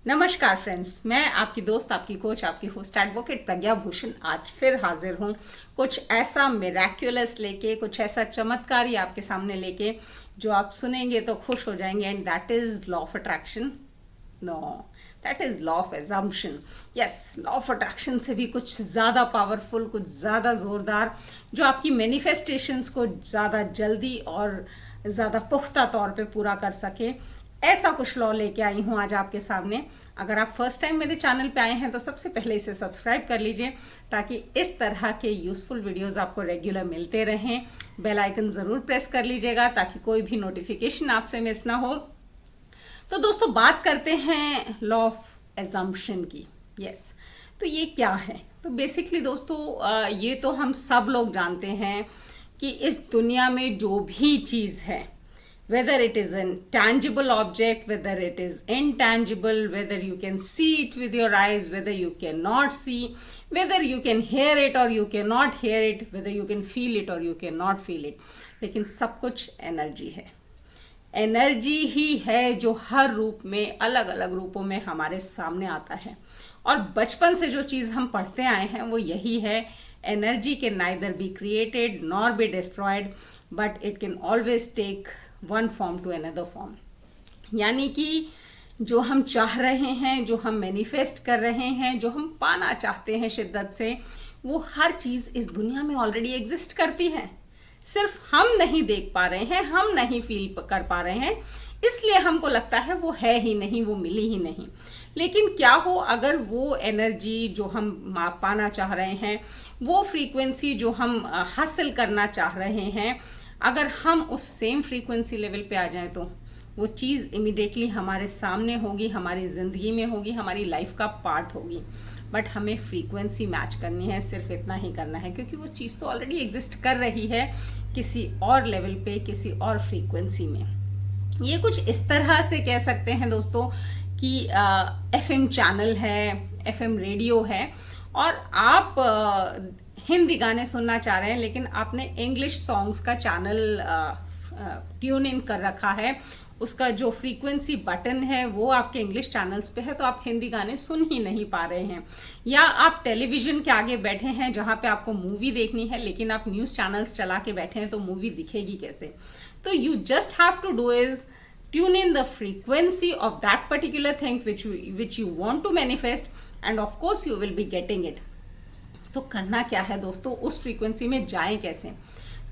नमस्कार फ्रेंड्स, मैं आपकी दोस्त, आपकी कोच, आपकी होस्ट एडवोकेट प्रज्ञा भूषण आज फिर हाजिर हूँ कुछ ऐसा मिराक्युलस लेके, कुछ ऐसा चमत्कारी आपके सामने लेके जो आप सुनेंगे तो खुश हो जाएंगे। And that is law of attraction. No, that is law of assumption. Yes, law of attraction से भी कुछ ज़्यादा पावरफुल, कुछ ज़्यादा ज़ोरदार, जो आपकी मैनिफेस्टेशंस को ज़्यादा जल्दी और ज़्यादा पुख्ता तौर पे पूरा कर सके। ऐसा कुछ लॉ लेके आई हूँ आज आपके सामने। अगर आप फर्स्ट टाइम मेरे चैनल पे आए हैं तो सबसे पहले इसे सब्सक्राइब कर लीजिए ताकि इस तरह के यूजफुल वीडियोस आपको रेगुलर मिलते रहें। बेल आइकन ज़रूर प्रेस कर लीजिएगा ताकि कोई भी नोटिफिकेशन आपसे मिस ना हो। तो दोस्तों, बात करते हैं लॉ ऑफ एजम्पशन की। यस, तो ये क्या है? तो बेसिकली दोस्तों, ये तो हम सब लोग जानते हैं कि इस दुनिया में जो भी चीज़ है, whether it is a tangible object, whether it is intangible, whether you can see it with your eyes, whether you cannot see, whether you can hear it or you cannot hear it, whether you can feel it or you cannot feel it, लेकिन सब कुछ energy है। Energy ही है जो हर रूप में, अलग अलग रूपों में हमारे सामने आता है। और बचपन से जो चीज़ हम पढ़ते आए हैं वो यही है, energy can neither be created nor be destroyed, but it can always take one form to another form. यानी कि जो हम चाह रहे हैं, जो हम मैनिफेस्ट कर रहे हैं, जो हम पाना चाहते हैं शिद्दत से, वो हर चीज़ इस दुनिया में ऑलरेडी एग्जिस्ट करती है। सिर्फ हम नहीं देख पा रहे हैं, हम नहीं फील कर पा रहे हैं, इसलिए हमको लगता है वो है ही नहीं, वो मिली ही नहीं। लेकिन क्या हो अगर वो एनर्जी जो हम पाना चाह रहे हैं, वो फ्रीक्वेंसी जो हम हासिल करना चाह रहे हैं, अगर हम उस सेम फ्रीक्वेंसी लेवल पे आ जाएं तो वो चीज़ इमिडिएटली हमारे सामने होगी, हमारी ज़िंदगी में होगी, हमारी लाइफ का पार्ट होगी। बट हमें फ्रीक्वेंसी मैच करनी है, सिर्फ इतना ही करना है, क्योंकि वो चीज़ तो ऑलरेडी एग्जिस्ट कर रही है किसी और लेवल पे, किसी और फ्रीक्वेंसी में। ये कुछ इस तरह से कह सकते हैं दोस्तों कि FM चैनल है, FM रेडियो है, और आप हिंदी गाने सुनना चाह रहे हैं लेकिन आपने इंग्लिश सॉन्ग्स का चैनल ट्यून इन कर रखा है, उसका जो फ्रीक्वेंसी बटन है वो आपके इंग्लिश चैनल्स पे है, तो आप हिंदी गाने सुन ही नहीं पा रहे हैं। या आप टेलीविज़न के आगे बैठे हैं जहाँ पे आपको मूवी देखनी है, लेकिन आप न्यूज़ चैनल्स चला के बैठे हैं तो मूवी दिखेगी कैसे? तो you just have to do is tune in the frequency of that particular thing which you want to manifest, and of course you will be getting it. तो करना क्या है दोस्तों, उस फ्रीक्वेंसी में जाएं कैसे?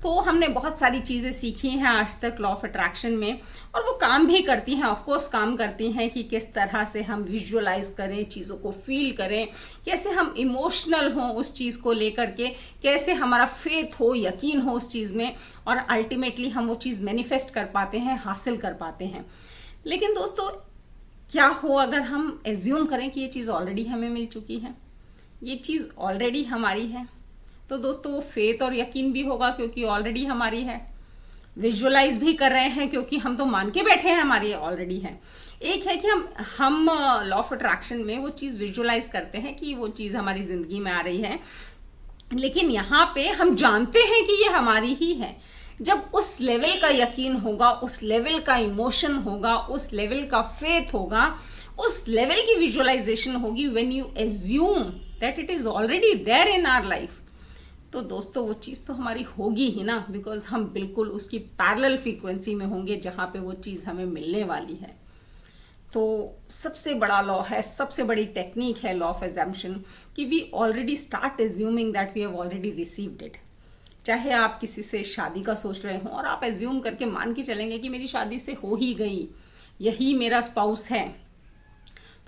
तो हमने बहुत सारी चीज़ें सीखी हैं आज तक लॉ ऑफ अट्रैक्शन में, और वो काम भी करती हैं, ऑफ कोर्स काम करती हैं कि किस तरह से हम विजुअलाइज करें, चीज़ों को फील करें, कैसे हम इमोशनल हों उस चीज़ को लेकर के, कैसे हमारा फेथ हो, यकीन हो उस चीज़ में, और अल्टीमेटली हम वो चीज़ मैनिफेस्ट कर पाते हैं, हासिल कर पाते हैं। लेकिन दोस्तों, क्या हो अगर हम एज्यूम करें कि ये चीज़ ऑलरेडी हमें मिल चुकी है, ये चीज़ ऑलरेडी हमारी है? तो दोस्तों, वो फेथ और यकीन भी होगा क्योंकि ऑलरेडी हमारी है। विजुअलाइज भी कर रहे हैं क्योंकि हम तो मान के बैठे हैं हमारी ऑलरेडी है। एक है कि हम लॉ ऑफ अट्रैक्शन में वो चीज़ विजुअलाइज करते हैं कि वो चीज़ हमारी ज़िंदगी में आ रही है, लेकिन यहाँ पे हम जानते हैं कि ये हमारी ही है। जब उस लेवल का यकीन होगा, उस लेवल का इमोशन होगा, उस लेवल का फेथ होगा, उस लेवल की विजुअलाइजेशन होगी, when you assume that it is already there in our life, तो दोस्तों वो चीज़ तो हमारी होगी ही ना, बिकॉज हम बिल्कुल उसकी पैरेलल फ्रीक्वेंसी में होंगे जहाँ पे वो चीज़ हमें मिलने वाली है। तो सबसे बड़ा लॉ है, सबसे बड़ी टेक्निक है लॉ ऑफ एजम्पशन, कि we already start assuming that we have already received it. चाहे आप किसी से शादी का सोच रहे हों और आप एज्यूम करके मान के चलेंगे कि मेरी शादी से हो ही गई, यही मेरा स्पाउस है,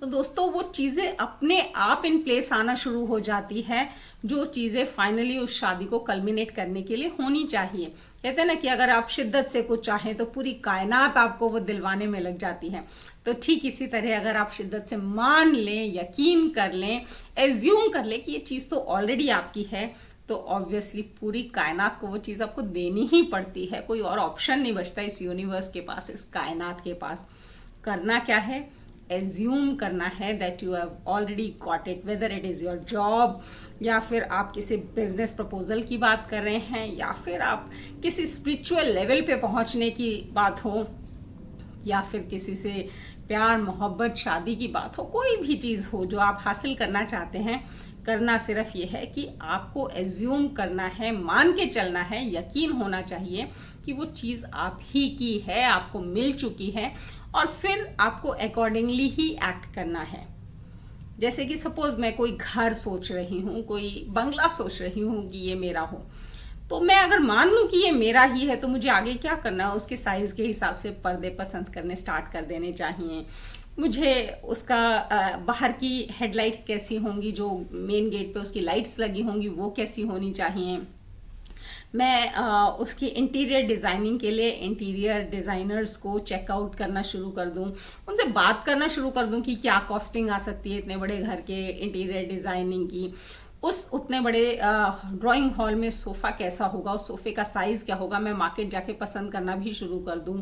तो दोस्तों वो चीज़ें अपने आप इन प्लेस आना शुरू हो जाती है, जो चीज़ें फाइनली उस शादी को कल्मिनेट करने के लिए होनी चाहिए। कहते हैं ना कि अगर आप शिद्दत से कुछ चाहें तो पूरी कायनात आपको वो दिलवाने में लग जाती है। तो ठीक इसी तरह अगर आप शिद्दत से मान लें, यकीन कर लें, एज्यूम कर लें कि ये चीज़ तो ऑलरेडी आपकी है, तो ऑब्वियसली पूरी कायनात को वो चीज़ आपको देनी ही पड़ती है। कोई और ऑप्शन नहीं बचता इस यूनिवर्स के पास, इस कायनात के पास। करना क्या है? एज्यूम करना है that you have already got it, whether it is your job, या फिर आप किसी बिजनेस प्रपोजल की बात कर रहे हैं, या फिर आप किसी स्पिरिचुअल लेवल पे पहुंचने की बात हो, या फिर किसी से प्यार मोहब्बत शादी की बात हो, कोई भी चीज़ हो जो आप हासिल करना चाहते हैं, करना सिर्फ ये है कि आपको एज्यूम करना है, मान के चलना है, यकीन होना चाहिए कि वो चीज़ आप ही की है, आपको मिल चुकी है, और फिर आपको अकॉर्डिंगली ही एक्ट करना है। जैसे कि सपोज मैं कोई घर सोच रही हूँ, कोई बंगला सोच रही हूँ कि ये मेरा हो, तो मैं अगर मान लूँ कि ये मेरा ही है, तो मुझे आगे क्या करना है, उसके साइज़ के हिसाब से पर्दे पसंद करने स्टार्ट कर देने चाहिए। मुझे उसका बाहर की हेडलाइट्स कैसी होंगी, जो मेन गेट पे उसकी लाइट्स लगी होंगी वो कैसी होनी चाहिए। मैं उसकी इंटीरियर डिज़ाइनिंग के लिए इंटीरियर डिज़ाइनर्स को चेकआउट करना शुरू कर दूं, उनसे बात करना शुरू कर दूं कि क्या कॉस्टिंग आ सकती है इतने बड़े घर के इंटीरियर डिज़ाइनिंग की। उस उतने बड़े ड्राइंग हॉल में सोफ़ा कैसा होगा, उस सोफ़े का साइज़ क्या होगा, मैं मार्केट जाके पसंद करना भी शुरू कर दूं।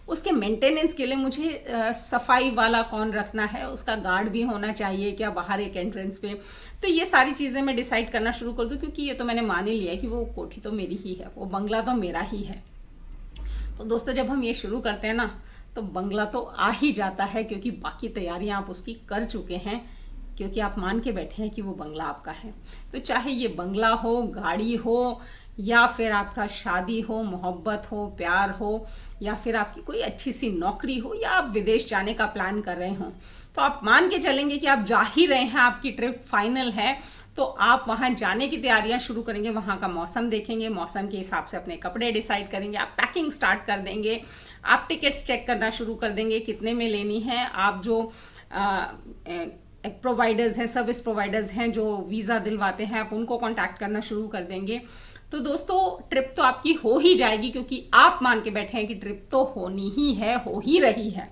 उसके मेंटेनेंस के लिए मुझे सफाई वाला कौन रखना है, उसका गार्ड भी होना चाहिए क्या बाहर एक एंट्रेंस पे। तो ये सारी चीज़ें मैं डिसाइड करना शुरू कर दूं, क्योंकि ये तो मैंने मान ही लिया है कि वो कोठी तो मेरी ही है, वो बंगला तो मेरा ही है। तो दोस्तों, जब हम ये शुरू करते हैं ना, तो बंगला तो आ ही जाता है, क्योंकि बाकी तैयारियां आप उसकी कर चुके हैं, क्योंकि आप मान के बैठे हैं कि वो बंगला आपका है। तो चाहे ये बंगला हो, गाड़ी हो, या फिर आपका शादी हो, मोहब्बत हो, प्यार हो, या फिर आपकी कोई अच्छी सी नौकरी हो, या आप विदेश जाने का प्लान कर रहे हो, तो आप मान के चलेंगे कि आप जा ही रहे हैं, आपकी ट्रिप फाइनल है, तो आप वहाँ जाने की तैयारियां शुरू करेंगे। वहाँ का मौसम देखेंगे, मौसम के हिसाब से अपने कपड़े डिसाइड करेंगे, आप पैकिंग स्टार्ट कर देंगे, आप टिकट्स चेक करना शुरू कर देंगे कितने में लेनी है। आप जो प्रोवाइडर्स हैं, सर्विस प्रोवाइडर्स हैं जो वीज़ा दिलवाते हैं, आप उनको कांटेक्ट करना शुरू कर देंगे। तो दोस्तों, ट्रिप तो आपकी हो ही जाएगी, क्योंकि आप मान के बैठे हैं कि ट्रिप तो होनी ही है, हो ही रही है।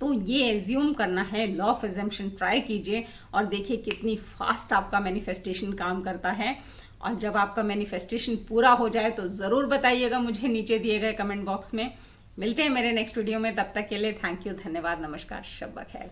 तो ये एज्यूम करना है, लॉ ऑफ एजम्पशन ट्राई कीजिए और देखिए कितनी फास्ट आपका मैनिफेस्टेशन काम करता है। और जब आपका मैनिफेस्टेशन पूरा हो जाए तो ज़रूर बताइएगा मुझे नीचे दिए गए कमेंट बॉक्स में। मिलते हैं मेरे नेक्स्ट वीडियो में, तब तक के लिए थैंक यू, धन्यवाद, नमस्कार, शब ब खैर।